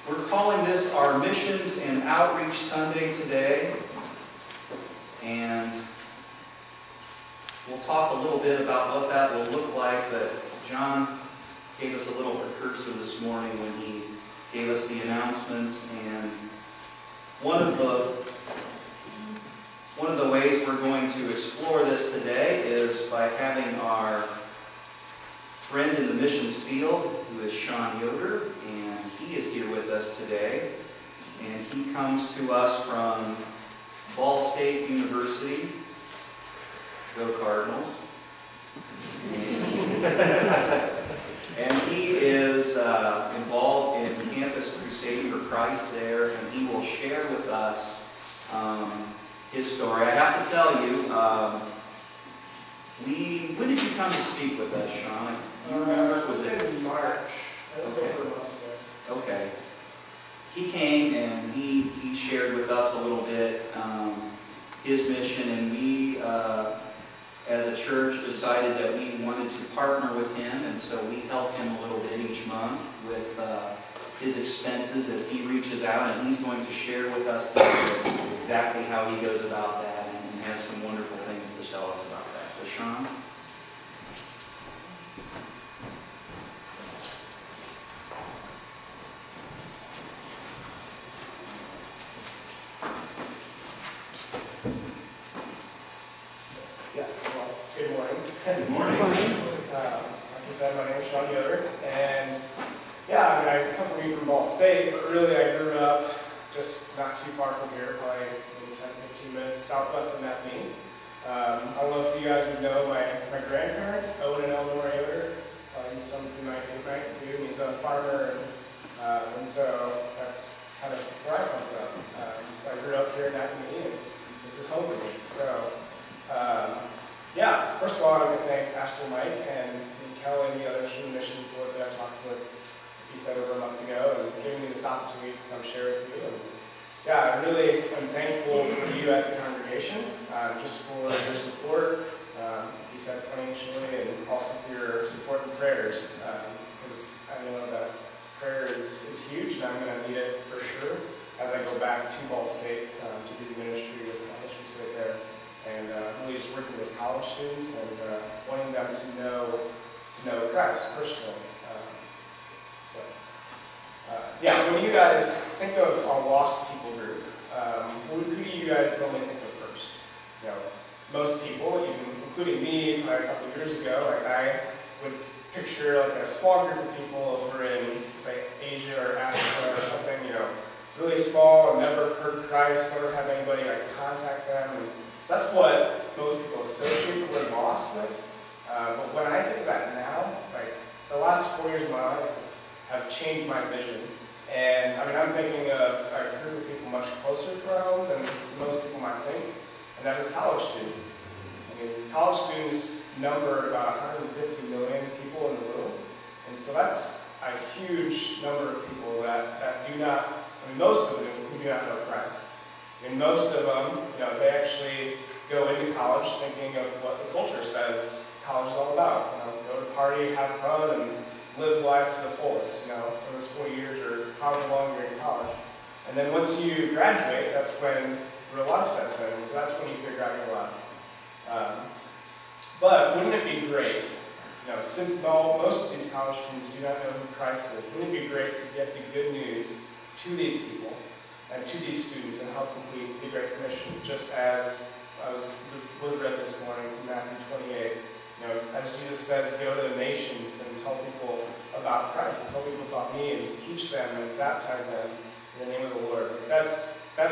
We're calling this our Missions and Outreach Sunday today, and we'll talk a little bit about what that will look like, but John gave us a little precursor this morning when he gave us the announcements, and one of the ways we're going to explore this today is by having our friend in the missions field, who is Shawn Yoder, and he is here with us today. And he comes to us from Ball State University. Go Cardinals. And he is involved in Campus Crusade for Christ there, and he will share with us his story. I have to tell you, when did you come to speak with us, Shawn? You remember? Was it in March? Okay. Okay. He came and he shared with us a little bit his mission, and we, as a church, decided that we wanted to partner with him, and so we help him a little bit each month with his expenses as he reaches out, and he's going to share with us today exactly how he goes about that, and has some wonderful things to tell us about that. So, Shawn? Yes, well, good morning. Good morning. Like I said, my name is Shawn Yoder, and yeah, I come from Ball State, but really I grew up just not too far from here, probably maybe 10-15 minutes southwest of Napanee. I don't know if you guys would know my grandparents, Owen and Eleanor Yoder. Some of you might do. He's a farmer, and so that's kind of where I come from. So I grew up here in Napanee, and this is home for me. So, yeah, first of all, I want to thank Pastor Mike and Kelly and the others from the mission board that I talked with, he said, over a month ago, and giving me this opportunity to come share with you. And yeah, I really am thankful for you as a congregation, just for your support, he said financially, and also for your support and prayers, because I know that prayer is huge, and I'm going to need it for sure as I go back to Ball State to do the ministry with the college crusade there, and really just working with college students and wanting them to know Christ personally. Yeah, when you guys think of a lost people group, who do you guys normally think of first? You know, most people, even including me, a couple of years ago, like I would picture like a small group of people over in, say, Asia or Africa or something, you know, really small and never heard Christ, never have anybody like contact them. And so that's what most people associate the word lost with. But when I think of that now, like the last 4 years of my life have changed my vision. And I mean, I'm thinking of a group of people much closer to our home than most people might think, and that is college students. I mean, college students number about 150 million people in the world, and so that's a huge number of people that do not, I mean, most of them who do not know Christ. I mean, most of them, you know, they actually go into college thinking of what the culture says college is all about. You know, go to party, have fun, and live life to the fullest, you know, for those 4 years or however long you're in college. And then once you graduate, that's when real life sets in, and so that's when you figure out your life. But wouldn't it be great, you know, since most of these college students do not know who Christ is, wouldn't it be great to get the good news to these people and to these students and help complete the Great Commission, just as was read this morning from Matthew 28. You know, as Jesus says, go to the nations and tell people about Christ, tell people about me, and teach them and baptize them in the name of the Lord. That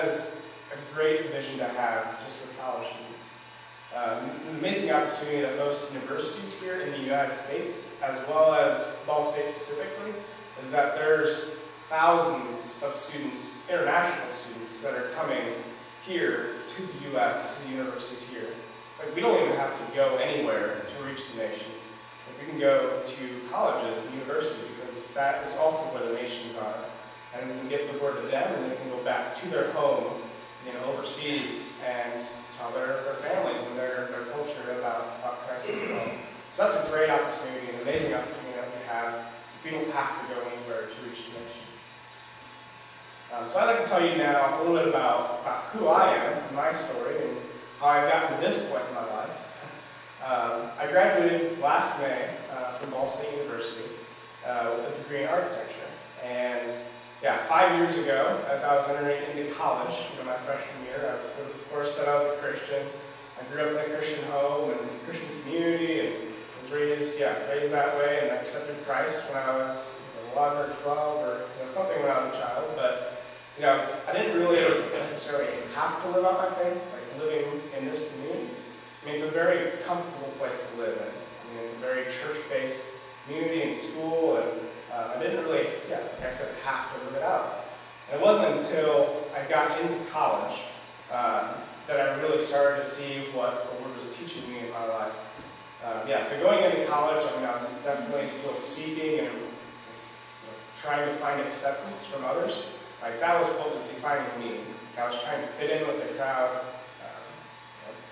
is a great vision to have just for college students. An amazing opportunity that most universities here in the United States, as well as Ball State specifically, is that there's thousands of students, international students, that are coming here to the U.S., to the universities here. It's like we don't even have to go anywhere to reach the nations. Like we can go to colleges and universities because that is also where the nations are. And we can get the word to them, and they can go back to their home, you know, overseas, and tell their families and their culture about Christ as well. So that's a great opportunity, an amazing opportunity that we have. We don't have to go anywhere to reach the nations. So I'd like to tell you now a little bit about who I am, and my story, and how I've gotten to this point in my life. I graduated last May from Ball State University with a degree in architecture. And yeah, 5 years ago, as I was entering into college, my freshman year, I of course said I was a Christian. I grew up in a Christian home and a Christian community, and was raised that way, and I accepted Christ when I was 11 or 12 or something when I was a child. But I didn't really necessarily have to live out my faith, like living in this community. I mean, it's a very comfortable place to live in. I mean, it's a very church-based community and school, and I didn't really, like I said, have to live it out. And it wasn't until I got into college that I really started to see what the Lord was teaching me in my life. So going into college, I was definitely still seeking and trying to find acceptance from others. Like, that was what was defining me. I was trying to fit in with the crowd.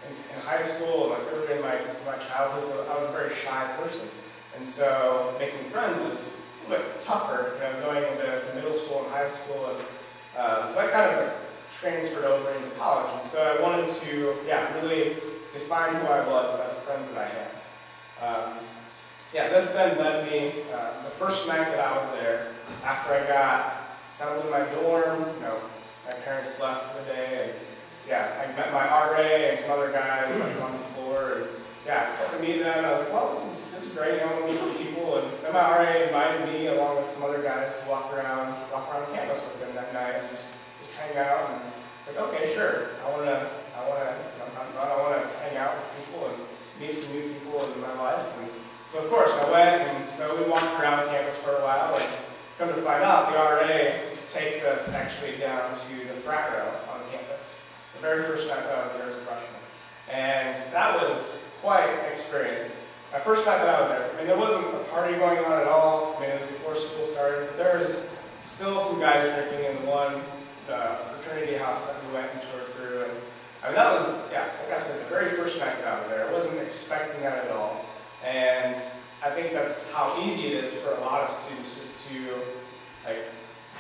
In high school, and earlier in my childhood, so I was a very shy person. And so making friends was a little bit tougher, going into middle school and high school. And so I kind of transferred over into college. And so I wanted to, really define who I was by the friends that I had. This then led me, the first night that I was there, after I got settled in my dorm, my parents left for the day, and I met my RA and some other guys on the floor, and got to meet them, and I was like, well, this is great, I want to meet some people, and then my RA invited me, along with some other guys, to walk around campus with them that night, and just hang out, and it's like, okay, sure, I want to hang out with people, and meet some new people in my life, and so of course, I went, and so we walked around campus for a while, and come to find out, the RA takes us actually down to the frat rail on campus. The very first night that I was there as a freshman. And that was quite an experience. My first night that I was there, there wasn't a party going on at all. It was before school started, but there was still some guys drinking in the fraternity house that we went and toured through. And that was, like I said, the very first night that I was there. I wasn't expecting that at all. And I think that's how easy it is for a lot of students just to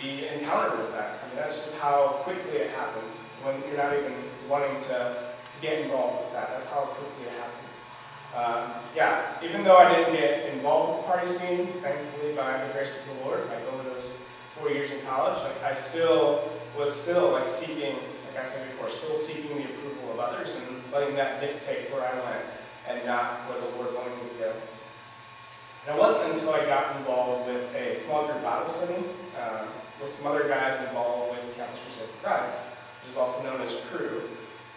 be encountered with that. That's just how quickly it happens when you're not even wanting to get involved with that. That's how quickly it happens. Even though I didn't get involved with the party scene, thankfully by the grace of the Lord, over those 4 years in college, I was still seeking, like I said before, still seeking the approval of others and letting that dictate where I went and not where the Lord wanted me to go. And it wasn't until I got involved with a small group Bible study with some other guys involved with Campus Crusade for Christ, which is also known as Crew,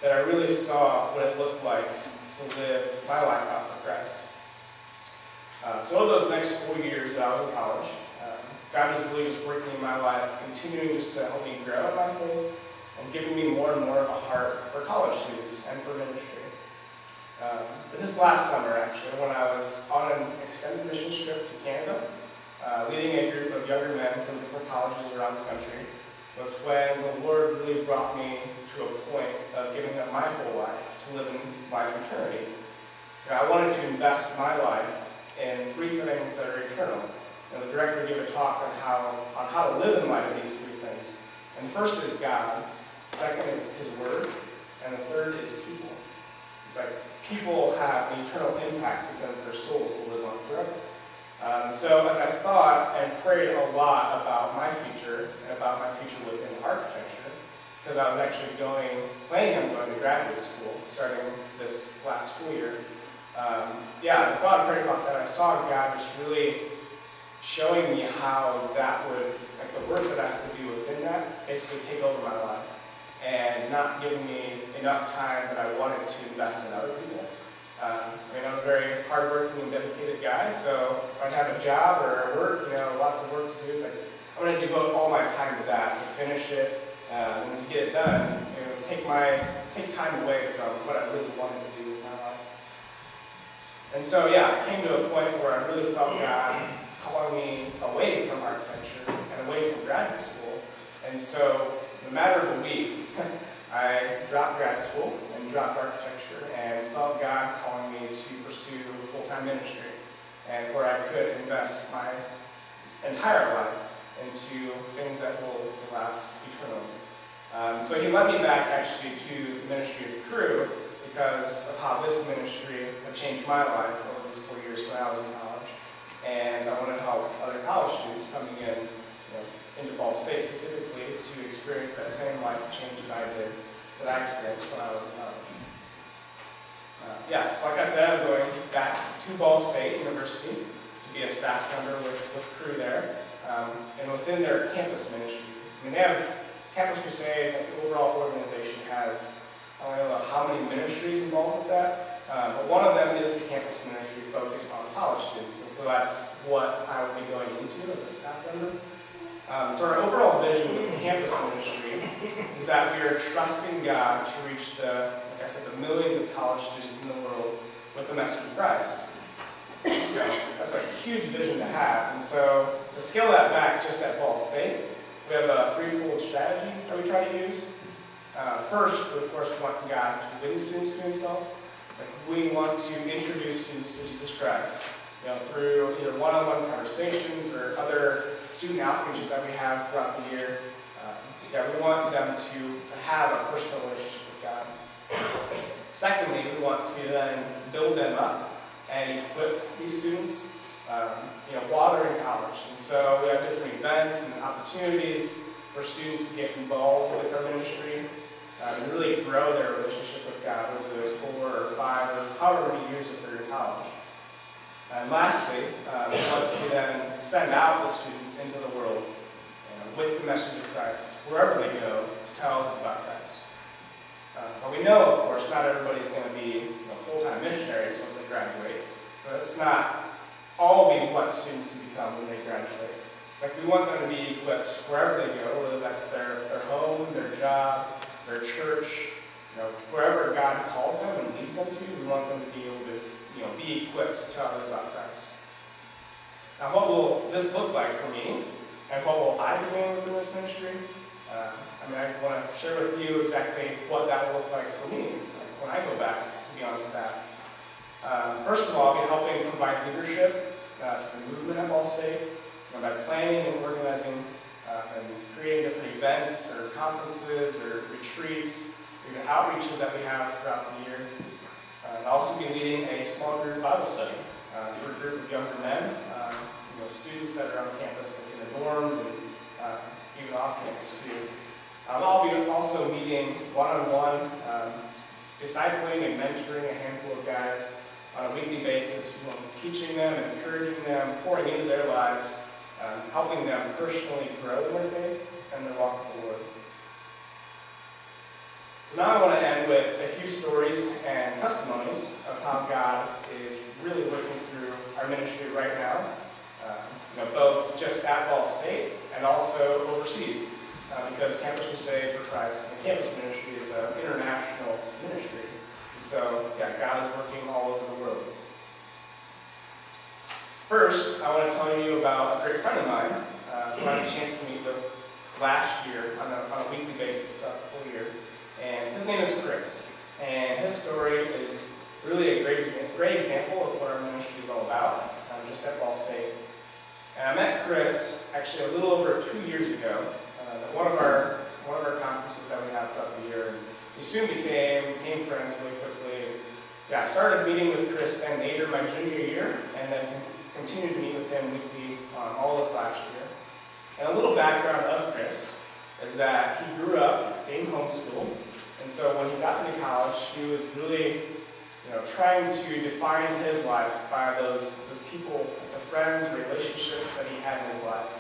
that I really saw what it looked like to live my life out for Christ. So over those next 4 years that I was in college, God was really just working in my life, continuing just to help me grow in my faith, and giving me more and more of a heart for college students and for ministry. But this last summer, actually, when I was on an extended mission trip to Canada, leading a group of younger men from different colleges around the country, was when the Lord really brought me to a point of giving up my whole life to live in my eternity. I wanted to invest my life in 3 things that are eternal. And the director gave a talk on how to live in light of these 3 things. And the first is God, the second is His Word, and the third is people. It's like people have an eternal impact because their souls will live on forever. So as I thought and prayed a lot about my future and about my future within architecture, because I was actually planning on going to graduate school starting this last school year, I thought and prayed about that. I saw God just really showing me how that would, the work that I have to do within that, basically take over my life and not giving me enough time that I wanted to invest in other people. I'm a very hardworking and dedicated guy, so if I have a job or work, lots of work to do, it's like I'm going to devote all my time to that, to finish it, and to get it done, take time away from what I really wanted to do with my life. And so, I came to a point where I really felt God calling me away from architecture and away from graduate school. And so, in a matter of a week, I dropped grad school and dropped architecture and felt God calling me to pursue full-time ministry, and where I could invest my entire life into things that will last eternally. So he led me back actually to the ministry of Crew because of how this ministry had changed my life over these 4 years when I was in college. And I wanted to help other college students coming in, into Ball State specifically to experience that same life change that I experienced when I was in college. So like I said, I'm going back to Ball State University to be a staff member with Crew there. And within their campus ministry, they have Campus Crusade, the overall organization has, I don't know how many ministries involved with that, but one of them is the campus ministry focused on college students. And so that's what I will be going into as a staff member. So our overall vision with the campus ministry is that we are trusting God to reach like I said, the millions of college students in the world with the message of Christ. That's a huge vision to have. And so to scale that back just at Ball State, we have a threefold strategy that we try to use. First, of course, we want God to win students to himself. We want to introduce students to Jesus Christ, through either one-on-one conversations or other student outreaches that we have throughout the year. We want them to have a personal relationship with God. Secondly, we want to then build them up and equip these students, while they're in college. And so we have different events and opportunities for students to get involved with our ministry and really grow their relationship with God, whether it's 4 or 5 or however many years that they're in college. And lastly, we want to then send out the students into the world with the message of Christ, wherever they go, to tell us about Christ. But we know, of course, not everybody's going to be full-time missionaries once they graduate. So it's not all we want students to become when they graduate. It's like we want them to be equipped wherever they go, whether that's their home, their job, their church, wherever God called them and leads them to, we want them to be able to be equipped to tell others about Christ. Now, what will this look like for me, and what will I be doing within this ministry? I want to share with you exactly what that will look like for me when I go back to be on staff. First of all, I'll be helping provide leadership to the movement at Ball State by planning and organizing and creating different events or conferences or retreats, even outreaches that we have throughout the year. I'll also be leading a small group Bible study for a group of younger men, students that are on campus, like in the dorms and even off campus too. I'll be also meeting one-on-one, discipling and mentoring a handful of guys on a weekly basis, teaching them, encouraging them, pouring into their lives, helping them personally grow in their faith and their walk with the Lord. So now I want to end with a few stories and testimonies of how God is really working through our ministry right now, both just at Ball State and also overseas, because Campus Crusade for Christ and campus ministry is an international ministry. And so, God is working all over the world. First, I want to tell you about a great friend of mine who I had a chance to meet with last year on a weekly basis throughout the whole year. And his name is Chris. And his story is really a great example of what our ministry is all about, just at Ball State. And I met Chris actually a little over 2 years ago at one of our conferences that we have throughout the year. And we soon became friends really quickly. I started meeting with Chris then later my junior year, and then continued to meet with him weekly all this last year. And a little background of Chris is that he grew up being homeschooled, and so when he got into college, he was really trying to define his life by those people, the friends, relationships that he had in his life.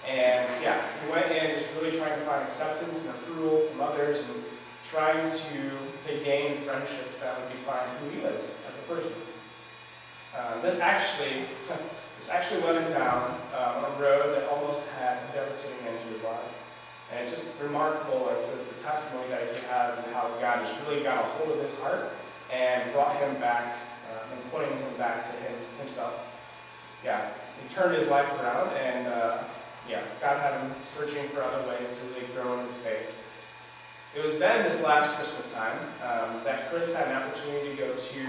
And he went in just really trying to find acceptance and approval from others and trying to gain friendships that would define who he was as a person. This actually led him down a road that almost had a devastating end to his life. And it's just remarkable the testimony that he has and how God just really got a hold of his heart and brought him back and pointing him back to himself. He turned his life around, and God had him searching for other ways to really grow in his faith. It was then, this last Christmas time, that Chris had an opportunity to go to,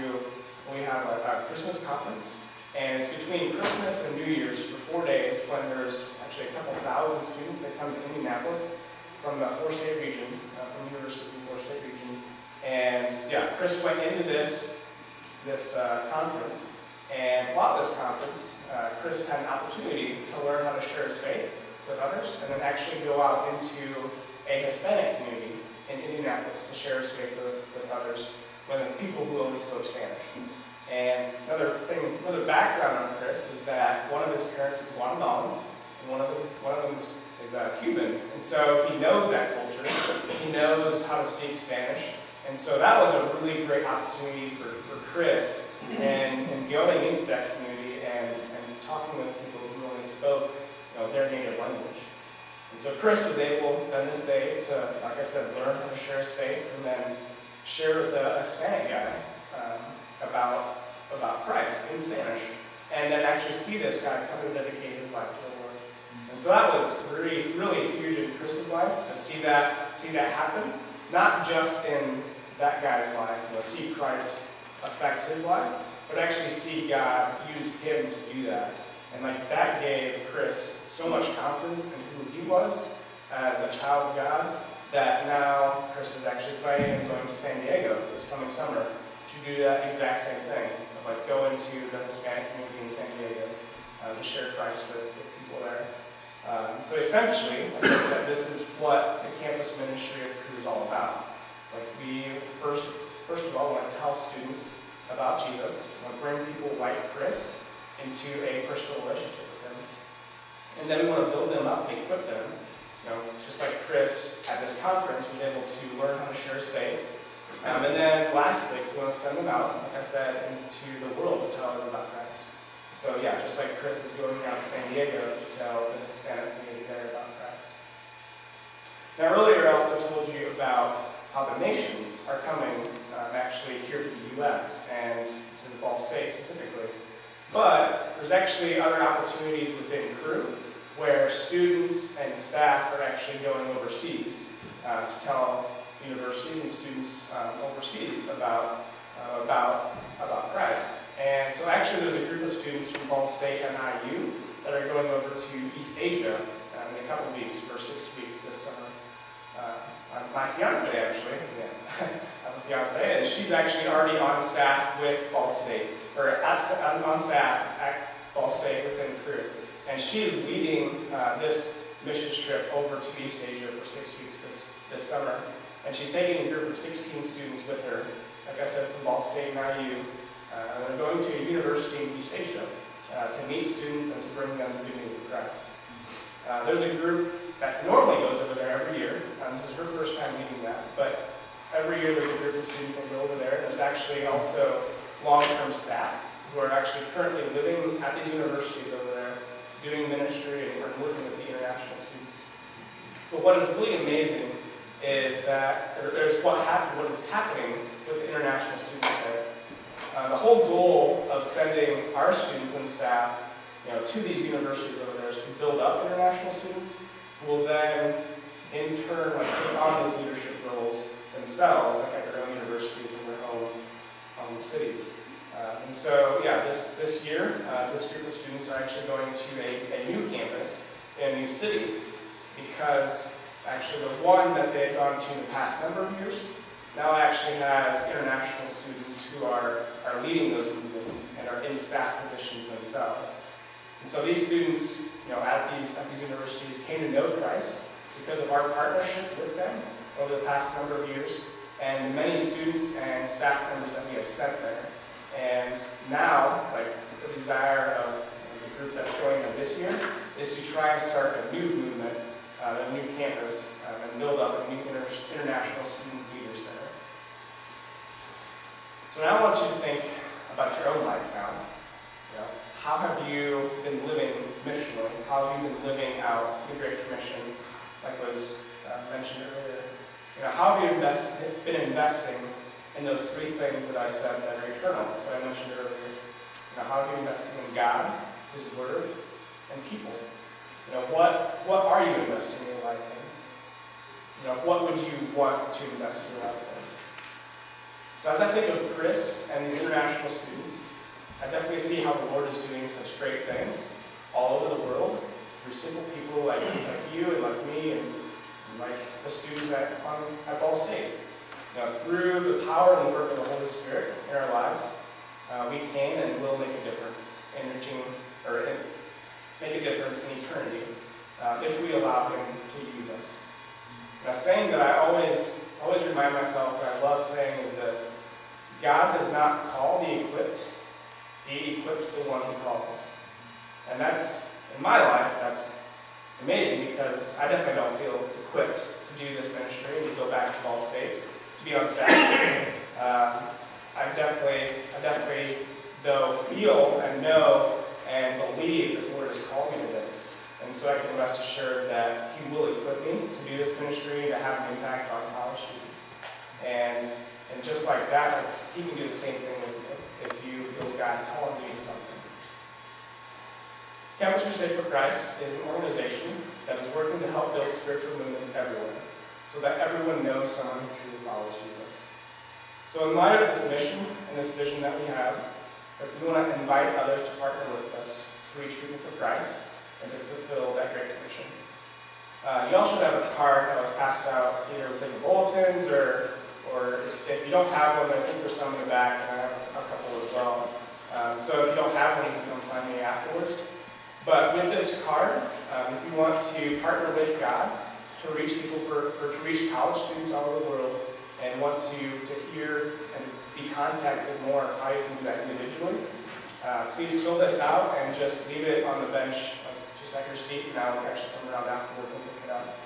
we have a Christmas conference, and it's between Christmas and New Year's for 4 days when there's actually a couple thousand students that come to Indianapolis. from the four-state region, from universities in the four-state region. And yeah, Chris went into this conference, and while at this conference, Chris had an opportunity to learn how to share his faith with others, and then actually go out into a Hispanic community in Indianapolis to share his faith with others, with people who only spoke Spanish. And another background on Chris is that one of his parents is Guatemalan, and one of them is Cuban, and so he knows that culture. He knows how to speak Spanish, and so that was a really great opportunity for Chris, and going into that community and talking with people who only spoke their native language. And so Chris was able on this day to, like I said, learn how to share his faith, and then share with a Hispanic guy about Christ in Spanish, and then actually see this guy come to dedicate his life to the Lord. And so that was really, really huge in Chris's life, to see that happen, not just in that guy's life, see Christ affect his life, but actually see God use him to do that. And that gave Chris so much confidence in who he was as a child of God, that now Chris is actually planning on going to San Diego this coming summer to do that exact same thing, of go into the Hispanic community in San Diego to share Christ with people there. So essentially, like I said, this is what the campus ministry of Crew is all about. It's we first of all want to tell students about Jesus. We want to bring people like Chris into a personal relationship with him. And then we want to build them up and equip them. Just like Chris at this conference was able to learn how to share his faith. And then lastly, we want to send them out, like I said, into the world to tell them about Christ. So yeah, just like Chris is going out to San Diego to tell the Hispanic community there about Christ. Now earlier I also told you about how the nations are coming actually here to the U.S. and to the Ball State specifically. But there's actually other opportunities within Crew where students and staff are actually going overseas to tell universities and students overseas about Christ. And so actually there's a group of students from Ball State and IU that are going over to East Asia in a couple weeks, for 6 weeks this summer. My fiance actually, I have a fiance, and she's actually already on staff with Ball State, or on staff at Ball State within Crew. And she is leading this missions trip over to East Asia for 6 weeks this summer. And she's taking a group of 16 students with her, like I said, from Ball State and IU. They're going to a university in East Asia to meet students and to bring them the good news of Christ. There's a group that normally goes over there every year. This is her first time meeting that, but every year there's a group of students that go over there. There's actually also long-term staff who are actually currently living at these universities over there, doing ministry and working with the international students. But what is really amazing is that there's what is happening with the international students there. The whole goal of sending our students and staff to these universities over there is to build up international students who will then, in turn, take on those leadership roles themselves, at their own universities in their own cities. And so, yeah, this year, this group of students are actually going to a new campus in a new city, because actually the one that they had gone to in the past number of years now actually has international students who are leading those movements and are in staff positions themselves. And so these students, at these universities came to know Christ because of our partnership with them over the past number of years, and many students and staff members that we have sent there. And now, the desire of the group that's going on this year is to try and start a new movement, a new campus, and build up a new international student leaders there. So now I want you to think about your own life now. How have you been living missionally? How have you been living out the Great Commission, like was mentioned earlier? How have you been investing in those three things that I said that are eternal, that I mentioned earlier? How are you investing in God, His Word, and people? What are you investing in your life in? What would you want to invest in your life in? So as I think of Chris and these international students, I definitely see how the Lord is doing such great things all over the world through simple people like you and like me and like the students at Ball State. Through the power and the work of the Holy Spirit in our lives, we can and will make a difference in make a difference in eternity if we allow Him to use us. Now, saying that I always remind myself that I love saying is this: God does not call the equipped; He equips the one He calls. And that's, in my life, that's amazing, because I definitely don't feel equipped to do this ministry and to go back to Ball State, to be on staff. I definitely, though, feel and know and believe that the Lord has called me to this. And so I can rest assured that He will equip me to do this ministry, to have an impact on college students. And just like that, He can do the same thing with you if you feel God calling you to something. Campus Crusade for Christ is an organization that is working to help build spiritual movements everywhere, so that everyone knows someone who truly follows Jesus. So in light of this mission and this vision that we have, we want to invite others to partner with us to reach people for Christ and to fulfill that great commission. You all should have a card that was passed out either within the bulletins, or if you don't have one, I think there's some in the back, and I have a couple as well. So if you don't have one, you can come find me afterwards. But with this card, if you want to partner with God to reach people to reach college students all over the world, and want to hear and be contacted more on how you can do that individually, please fill this out and just leave it on the bench, just at your seat, and I'll actually come around afterwards and pick it up.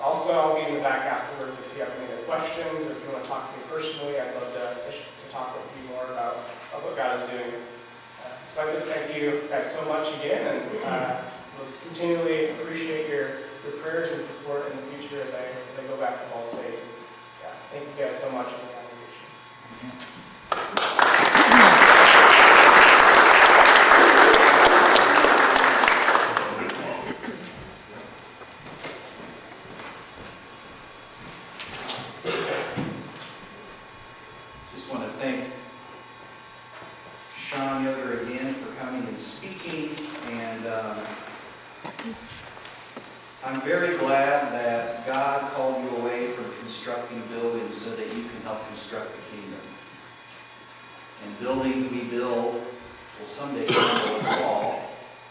Also, I'll be in the back afterwards if you have any other questions, or if you want to talk to me personally. I'd love to talk with you more about what God is doing. So I'd like to thank you guys so much again, and we'll continually appreciate your prayers and support in the future as I go back to Ball State. Yeah, thank you guys so much as a congregation. Just want to thank Shawn, Yoder again for coming and speaking, and I'm very glad that God called you away from constructing buildings so that you can help construct the kingdom. And buildings we build will someday fall,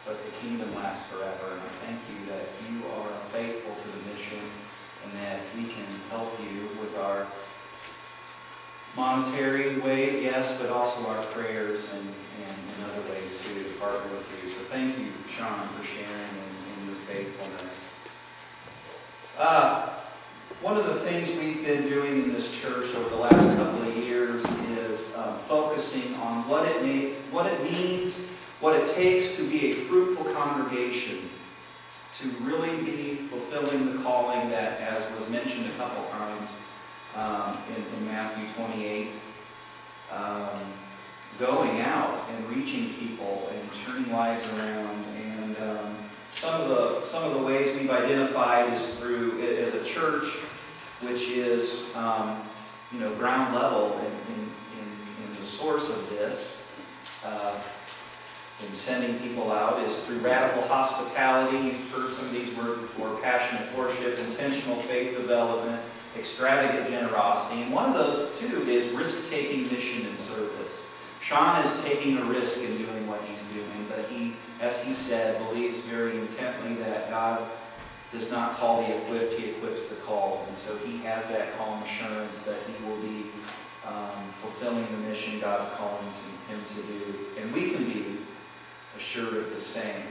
but the kingdom lasts forever. And I thank you that you are faithful to the mission, and that we can help you with our monetary ways, yes, but also our prayers and in other ways too, to partner with you. So thank you, Shawn, for sharing and your faithfulness. One of the things we've been doing in this church over the last couple of years is focusing on what it means, what it takes to be a fruitful congregation, to really be fulfilling the calling that, as was mentioned a couple times, in Matthew 28, going out and reaching people and turning lives around. And some of the ways we've identified is through it as a church, which is ground level in the source of this. In sending people out is through radical hospitality. You've heard some of these words before: passionate worship, intentional faith development, extravagant generosity. And one of those, too, is risk-taking mission and service. Shawn is taking a risk in doing what he's doing, but he, as he said, believes very intently that God does not call the equipped, He equips the called. And so he has that calm assurance that he will be fulfilling the mission God's calling him to do. And we can be assured of the same.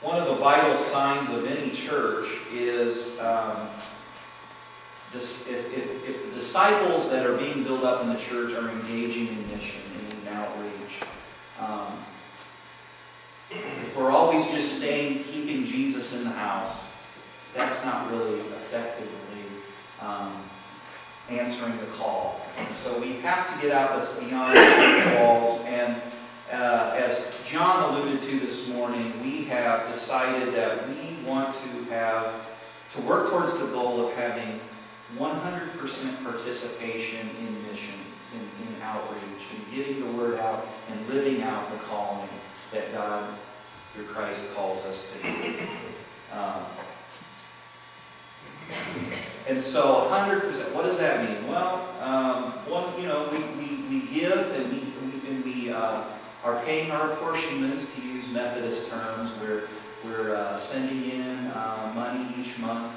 One of the vital signs of any church is if the disciples that are being built up in the church are engaging in mission and in outreach. If we're always just keeping Jesus in the house, that's not really effectively answering the call. And so we have to get out beyond the walls. And as John alluded to this morning, we have decided that we want to work towards the goal of having 100% participation in missions, in outreach, and getting the word out and living out the calling that God, through Christ, calls us to do. And so 100%, what does that mean? Well, we give and we are paying our apportionments, to use Methodist terms. We're sending in money each month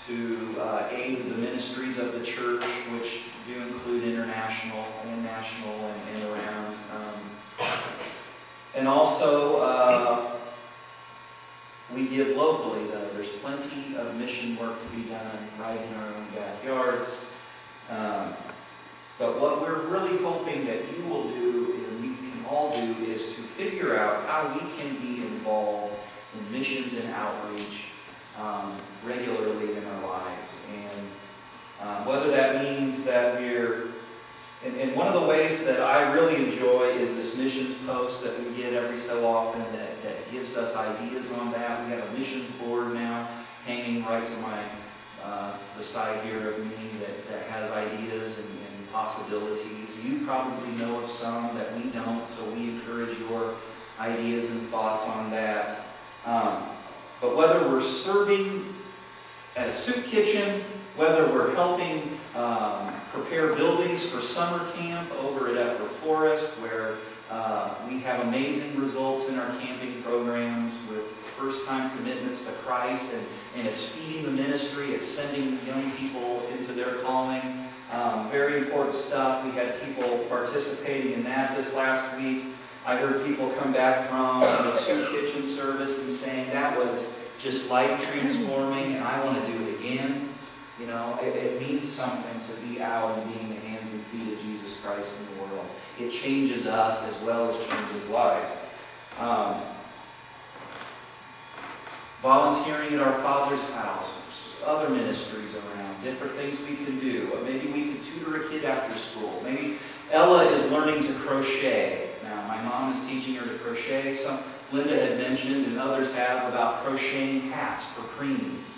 to aid the ministries of the church, which do include international and national and around. And also, we give locally, though. There's plenty of mission work to be done right in our own backyards. But what we're really hoping that you will do, and we can all do, is to figure out how we can be involved in missions and outreach regularly in our lives. And whether that means that and one of the ways that I really enjoy is this missions post that we get every so often that gives us ideas on that. We have a missions board now hanging right to the side here of me that has ideas and possibilities. You probably know of some that we don't, so we encourage your ideas and thoughts on that. But whether we're serving at a soup kitchen, whether we're helping prepare buildings for summer camp over at Upper Forest, where we have amazing results in our camping programs with first-time commitments to Christ, and it's feeding the ministry, it's sending young people into their calling. Very important stuff. We had people participating in that this last week. I heard people come back from the soup kitchen service and saying that was just life-transforming, and I want to do it again. You know, it means something to be out and being the hands and feet of Jesus Christ in the world. It changes us as well as changes lives. Volunteering at our Father's house, other ministries around, different things we can do. Maybe we can tutor a kid after school. Maybe Ella is learning to crochet. Now, my mom is teaching her to crochet. Linda had mentioned, and others have, about crocheting hats for preemies.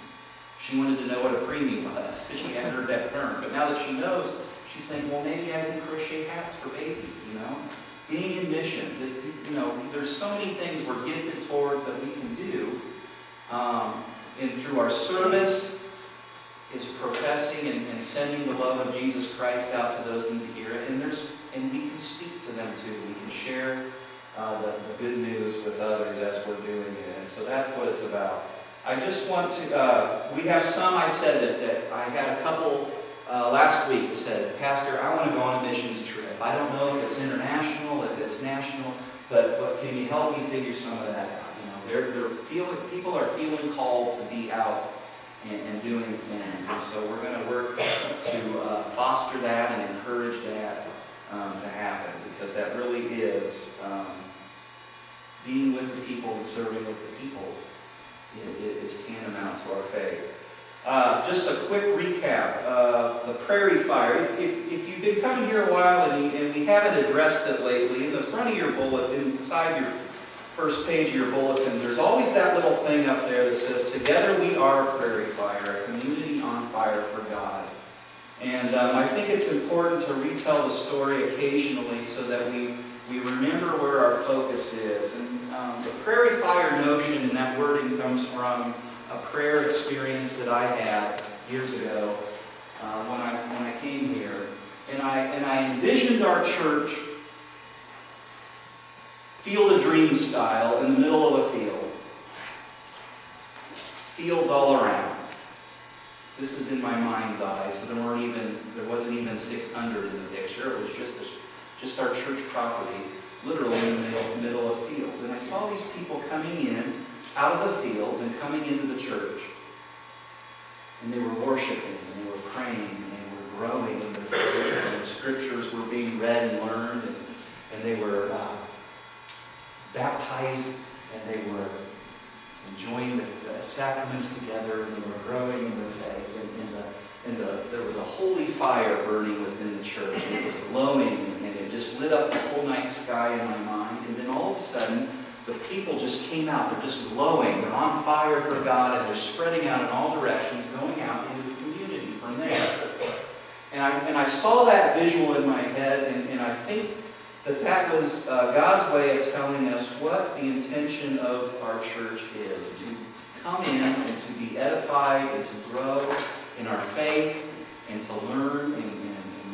She wanted to know what a preemie was, because she hadn't heard that term. But now that she knows, she's saying, well, maybe I can crochet hats for babies, you know? Being in missions, there's so many things we're gifted towards that we can do. And through our service is professing and sending the love of Jesus Christ out to those who need to hear it. And we can speak to them too. We can share the good news with others as we're doing it. And so that's what it's about. I just want to, we have some, I said that I had a couple last week that said, Pastor, I want to go on a missions trip. I don't know if it's international, if it's national, but can you help me figure some of that out? People are feeling called to be out and doing things. And so we're going to work to foster that and encourage that to happen, because that really is being with the people and serving with the people. It is tantamount to our faith. Just a quick recap. The prairie fire. If you've been coming here a while and we haven't addressed it lately, in the front of your bulletin, inside your first page of your bulletin, there's always that little thing up there that says, Together we are Prairie Fire, a community on fire for God. And I think it's important to retell the story occasionally so that we remember where our focus is. And the Prairie Fire notion and that wording comes from a prayer experience that I had years ago when I came here. And I envisioned our church Field of Dreams style in the middle of a field. Fields all around. This is in my mind's eye, so there wasn't even 600 in the picture. It was just our church property, literally in the middle of fields. And I saw these people coming in out of the fields and coming into the church. And they were worshiping, and they were praying, and they were growing in their faith, and the scriptures were being read and learned, and they were baptized, and they were enjoying the sacraments together, and they were growing in their faith. And there was a holy fire burning within the church, and it was glowing, and it just lit up the whole night sky in my mind. And then all of a sudden, the people just came out. They're just glowing. They're on fire for God, and they're spreading out in all directions, going out into the community from there. And I saw that visual in my head, and I think that was God's way of telling us what the intention of our church is, to come in and to be edified and to grow in our faith and to learn and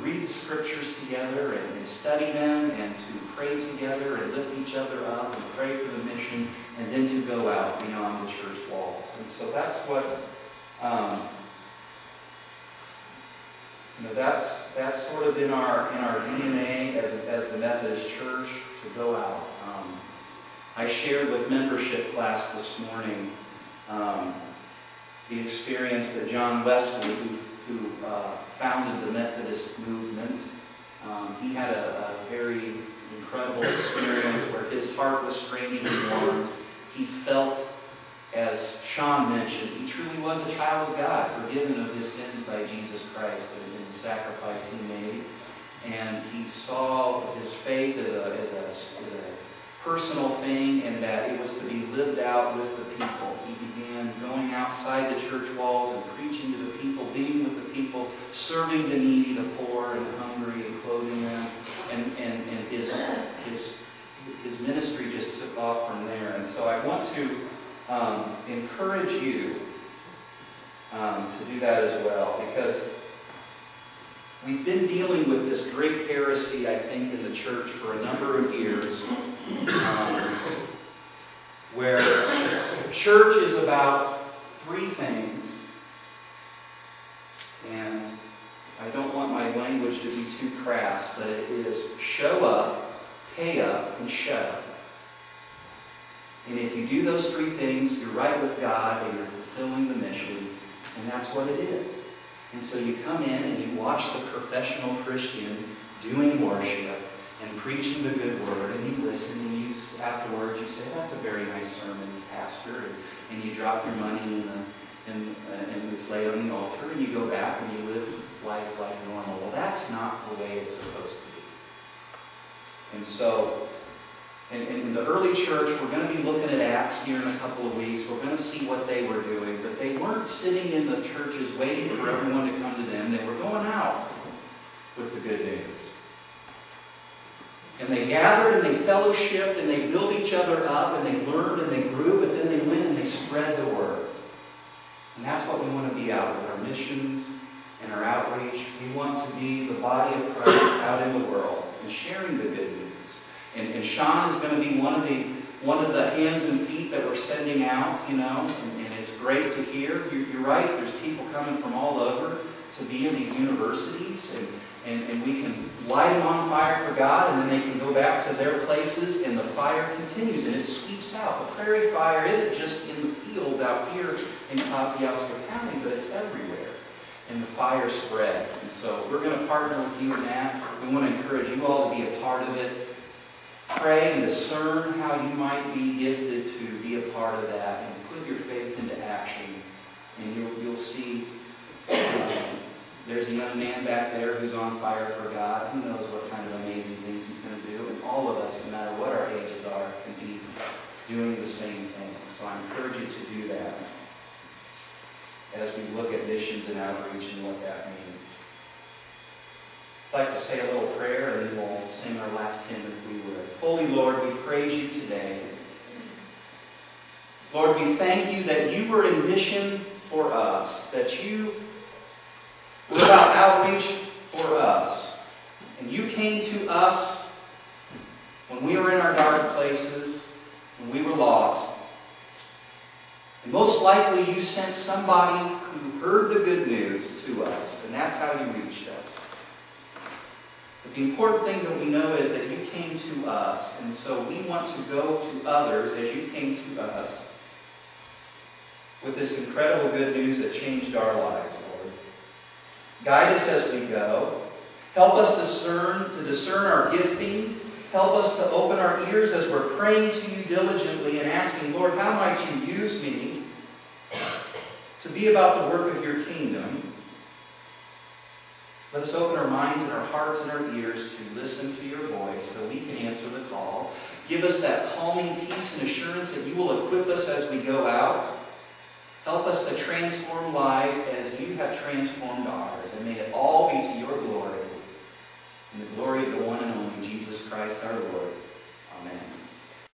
read the scriptures together and study them and to pray together and lift each other up and pray for the mission and then to go out beyond the church walls. And so that's what, that's sort of in our DNA as the Methodist Church, to go out. I shared with membership class this morning the experience that John Wesley, who founded the Methodist movement, he had a very incredible experience where his heart was strangely warmed. He felt, as Shawn mentioned, he truly was a child of God, forgiven of his sins by Jesus Christ and the sacrifice he made. And he saw his faith as a personal thing, and that it was to be lived out with the people. He began going outside the church walls and preaching to the people, being with the people, serving the needy, the poor, and the hungry, and clothing them. And his ministry just took off from there. And so I want to encourage you to do that as well, because we've been dealing with this great heresy, I think, in the church for a number of years, where church is about three things, and I don't want my language to be too crass, but it is show up, pay up, and shut up. And if you do those three things, you're right with God and you're fulfilling the mission, and that's what it is. And so you come in and you watch the professional Christian doing worship and preaching the good word, and you listen, and afterwards you say, that's a very nice sermon, Pastor, and you drop your money and it's laid on the altar, and you go back and you live life like normal. Well, that's not the way it's supposed to be. And so, in the early church, we're going to be looking at Acts here in a couple of weeks. We're going to see what they were doing, but they weren't sitting in the churches waiting for everyone to come to them. They were going out with the good news. And they gathered and they fellowshiped and they built each other up and they learned and they grew, but then they went and they spread the word. And that's what we want to be out with our missions and our outreach. We want to be the body of Christ out in the world and sharing the good news. And Shawn is going to be one of the hands and feet that we're sending out, and it's great to hear. You're right, there's people coming from all over to be in these universities, and we can light them on fire for God, and then they can go back to their places, and the fire continues, and it sweeps out. The prairie fire isn't just in the fields out here in Kosciuszko County, but it's everywhere. And the fire spread. And so we're going to partner with you in that. We want to encourage you all to be a part of it. Pray and discern how you might be gifted to be a part of that, and put your faith into action. And you'll see there's a young man back there who's on fire for God. Who knows what kind of amazing things he's going to do. And all of us, no matter what our ages are, can be doing the same thing. So I encourage you to do that as we look at missions and outreach and what that means. I'd like to say a little prayer, and then we'll sing our last hymn if we would. Holy Lord, we praise you today. Lord, we thank you that you were in mission for us, that you were about outreach for us. And you came to us when we were in our dark places, when we were lost. And most likely you sent somebody who heard the good news to us, and that's how you reached us. But the important thing that we know is that you came to us, and so we want to go to others as you came to us with this incredible good news that changed our lives, Lord. Guide us as we go. Help us to discern our gifting. Help us to open our ears as we're praying to you diligently and asking, Lord, how might you use me to be about the work of your kingdom? Let us open our minds and our hearts and our ears to listen to your voice so we can answer the call. Give us that calming peace and assurance that you will equip us as we go out. Help us to transform lives as you have transformed ours. And may it all be to your glory. in the glory of the one and only Jesus Christ our Lord. Amen.